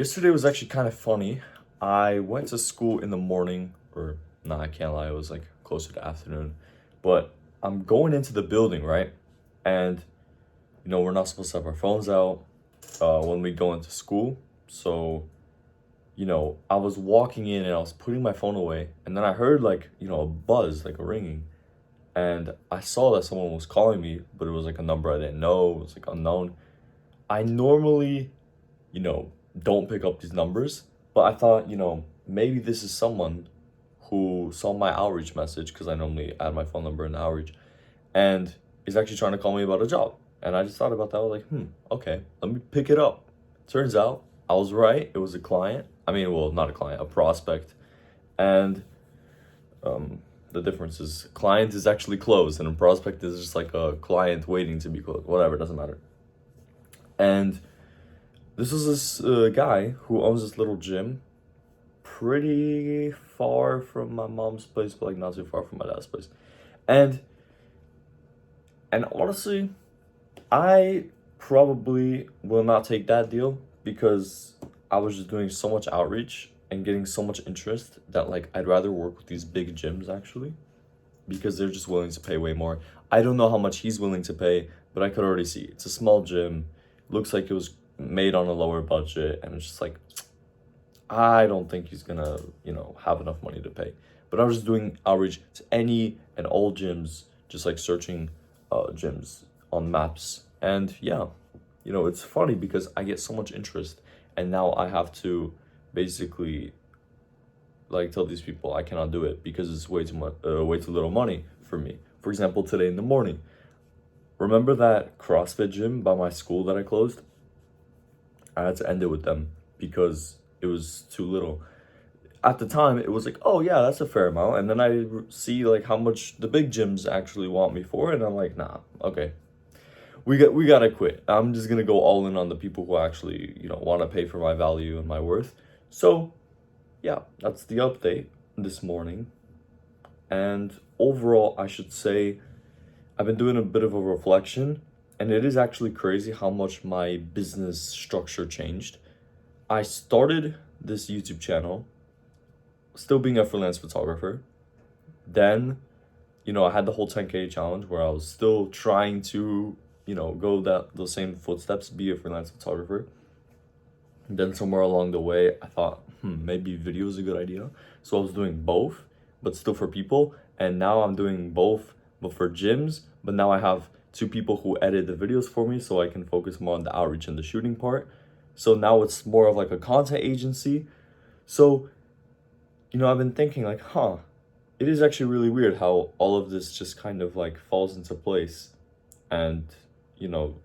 Yesterday was actually kind of funny. I went to school in the morning, or no, I can't lie, it was like closer to afternoon. But I'm going into the building, right? And we're not supposed to have our phones out when we go into school. So, I was walking in and I was putting my phone away, and then I heard like, a buzz, like a ringing. And I saw that someone was calling me, but it was like a number I didn't know, it was like unknown. I normally don't pick up these numbers. But I thought, maybe this is someone who saw my outreach message because I normally add my phone number in the outreach and is actually trying to call me about a job. And I just thought about that. I was like, okay, let me pick it up. Turns out I was right. It was a client. I mean, well, not a client, a prospect. And the difference is client is actually closed and a prospect is just like a client waiting to be closed. Whatever, doesn't matter. And this is this guy who owns this little gym pretty far from my mom's place, but like not too far from my dad's place. And honestly, I probably will not take that deal because I was just doing so much outreach and getting so much interest that like I'd rather work with these big gyms actually because they're just willing to pay way more. I don't know how much he's willing to pay, but I could already see it's a small gym. Looks like it was made on a lower budget, and it's just like I don't think he's gonna, have enough money to pay. But I was just doing outreach to any and all gyms, just like searching gyms on maps. And yeah, it's funny because I get so much interest, and now I have to basically like tell these people I cannot do it because it's way too much, way too little money for me. For example, today in the morning, remember that CrossFit gym by my school that I closed? I had to end it with them because it was too little. At the time, it was like, oh yeah, that's a fair amount. And then see like how much the big gyms actually want me for, and I'm like, nah, okay, we gotta quit. I'm just gonna go all in on the people who actually want to pay for my value and my worth. So yeah, that's the update this morning. And overall, I should say I've been doing a bit of a reflection, and it is actually crazy how much my business structure changed. I started this YouTube channel still being a freelance photographer. Then, I had the whole 10K challenge where I was still trying to, go those same footsteps, be a freelance photographer. Then somewhere along the way, I thought, maybe video is a good idea. So I was doing both, but still for people. And now I'm doing both, but for gyms. But now I have two people who edit the videos for me so I can focus more on the outreach and the shooting part. So now it's more of like a content agency. So, I've been thinking like, it is actually really weird how all of this just kind of like falls into place and,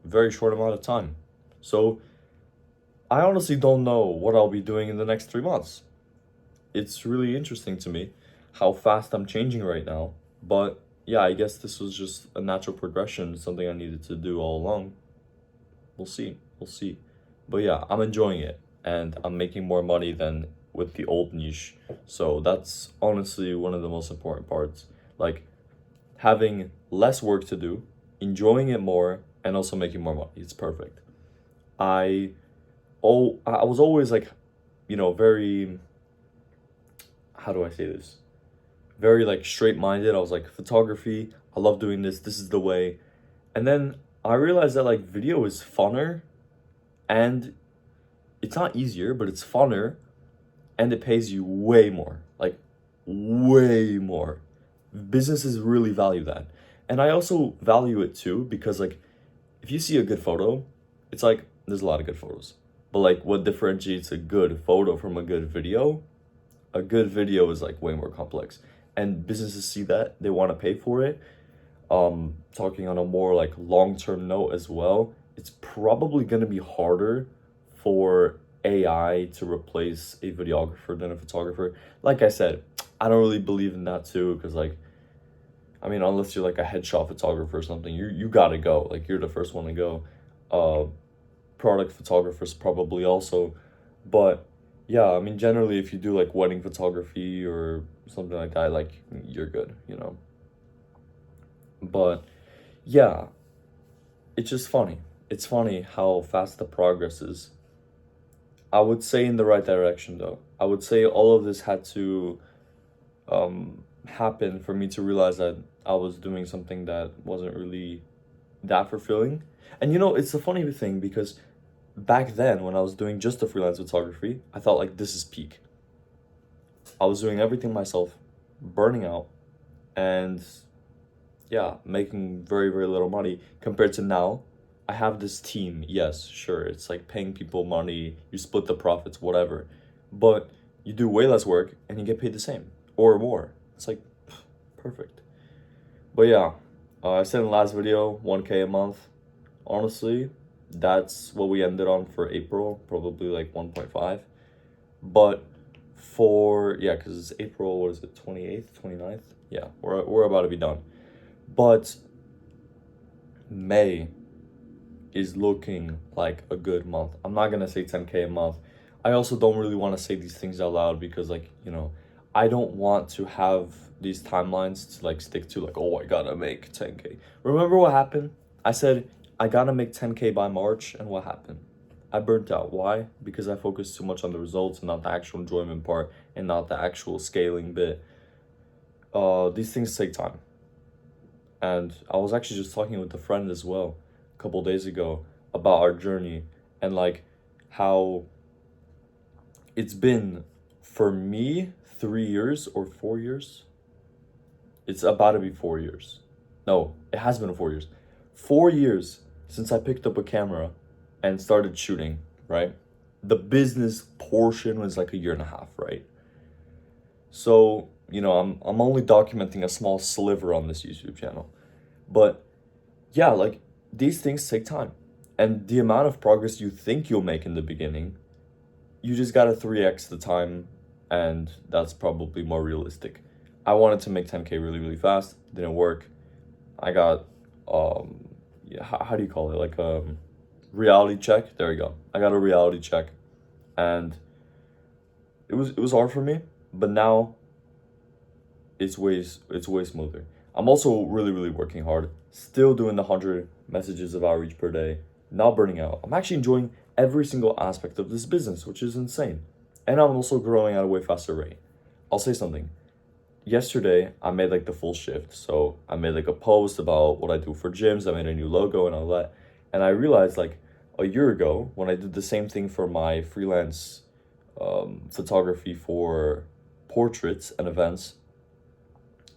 very short amount of time. So I honestly don't know what I'll be doing in the next 3 months. It's really interesting to me how fast I'm changing right now. But yeah, I guess this was just a natural progression, something I needed to do all along. We'll see. We'll see. But yeah, I'm enjoying it and I'm making more money than with the old niche. So that's honestly one of the most important parts. Like having less work to do, enjoying it more, and also making more money. It's perfect. I I was always like, very, how do I say this? Very like straight minded. I was like, photography, I love doing this. This is the way. And then I realized that like video is funner and it's not easier, but it's funner and it pays you way more. Like way more. Businesses really value that. And I also value it too because like if you see a good photo, it's like there's a lot of good photos. But like what differentiates a good photo from a good video? A good video is like way more complex. And businesses see that, they want to pay for it. Talking on a more like long-term note as well, it's probably going to be harder for AI to replace a videographer than a photographer. Like I said, I don't really believe in that too because like I mean, unless you're like a headshot photographer or something, you gotta go. Like you're the first one to go. Product photographers probably also, but yeah, I mean, generally, if you do like wedding photography or something like that, like you're good. But yeah, it's just funny. It's funny how fast the progress is. I would say in the right direction though. I would say all of this had to happen for me to realize that I was doing something that wasn't really that fulfilling. And you know, it's a funny thing because back then when I was doing just the freelance photography, I thought like this is peak. I was doing everything myself, burning out, and yeah, making very, very little money compared to now. I have this team. Yes, sure, it's like paying people money, you split the profits, whatever. But you do way less work and you get paid the same or more. It's like perfect. But yeah, I said in the last video, 1K a month. Honestly, that's what we ended on for April, probably like 1.5. But for, yeah, because it's April, what is it, 28th, 29th? Yeah, we're about to be done. But May is looking like a good month. I'm not gonna say 10K a month. I also don't really want to say these things out loud because, like, you know, I don't want to have these timelines to like stick to, like, oh, I gotta make 10K. Remember what happened? I said I gotta make 10K by March, and what happened? I burnt out. Why? Because I focused too much on the results and not the actual enjoyment part and not the actual scaling bit. These things take time. And I was actually just talking with a friend as well a couple days ago about our journey and like how it's been for me 3 years or 4 years. It's about to be 4 years. No, it has been 4 years. 4 years since I picked up a camera and started shooting, right? The business portion was like a year and a half, right? So, you know, I'm only documenting a small sliver on this YouTube channel. But yeah, like these things take time. And the amount of progress you think you'll make in the beginning, you just gotta 3x the time, and that's probably more realistic. I wanted to make 10K really, really fast. Didn't work. I got yeah, how do you call it? Like reality check. There we go. I got a reality check. And it was hard for me, but now it's way smoother. I'm also really, really working hard. Still doing the 100 messages of outreach per day. Not burning out. I'm actually enjoying every single aspect of this business, which is insane. And I'm also growing at a way faster rate. I'll say something. Yesterday, I made like the full shift. So I made like a post about what I do for gyms. I made a new logo and all that. And I realized like a year ago when I did the same thing for my freelance photography for portraits and events,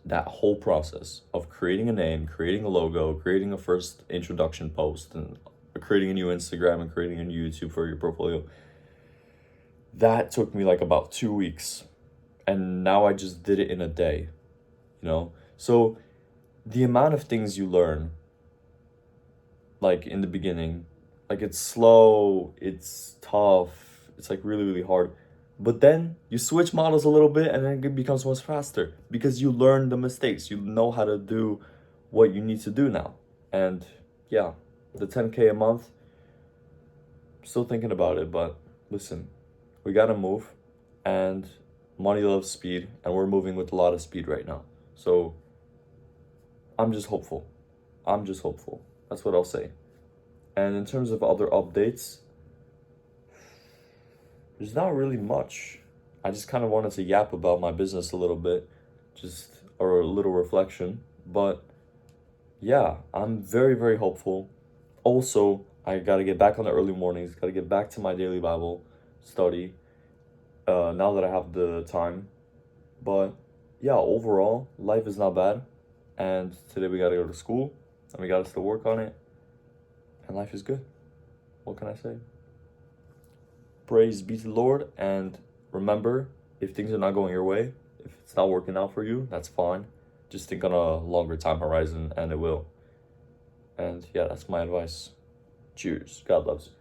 that whole process of creating a name, creating a logo, creating a first introduction post, and creating a new Instagram and creating a new YouTube for your portfolio, that took me like about 2 weeks. And now I just did it in a day, you know? So the amount of things you learn, like in the beginning, like it's slow, it's tough, it's like really, really hard. But then you switch models a little bit and then it becomes much faster because you learn the mistakes. You know how to do what you need to do now. And yeah, the 10K a month, still thinking about it, but listen, we gotta move, and money loves speed, and we're moving with a lot of speed right now. So I'm just hopeful. I'm just hopeful. That's what I'll say. And in terms of other updates, there's not really much. I just kind of wanted to yap about my business a little bit, just a little reflection. But yeah, I'm very, very hopeful. Also, I got to get back on the early mornings, got to get back to my daily Bible study now that I have the time. But yeah, overall, life is not bad. And today we got to go to school and we got to still work on it. And life is good. What can I say? Praise be to the Lord, and remember, if things are not going your way, if it's not working out for you, that's fine. Just think on a longer time horizon and it will. And yeah, that's my advice. Cheers. God loves you.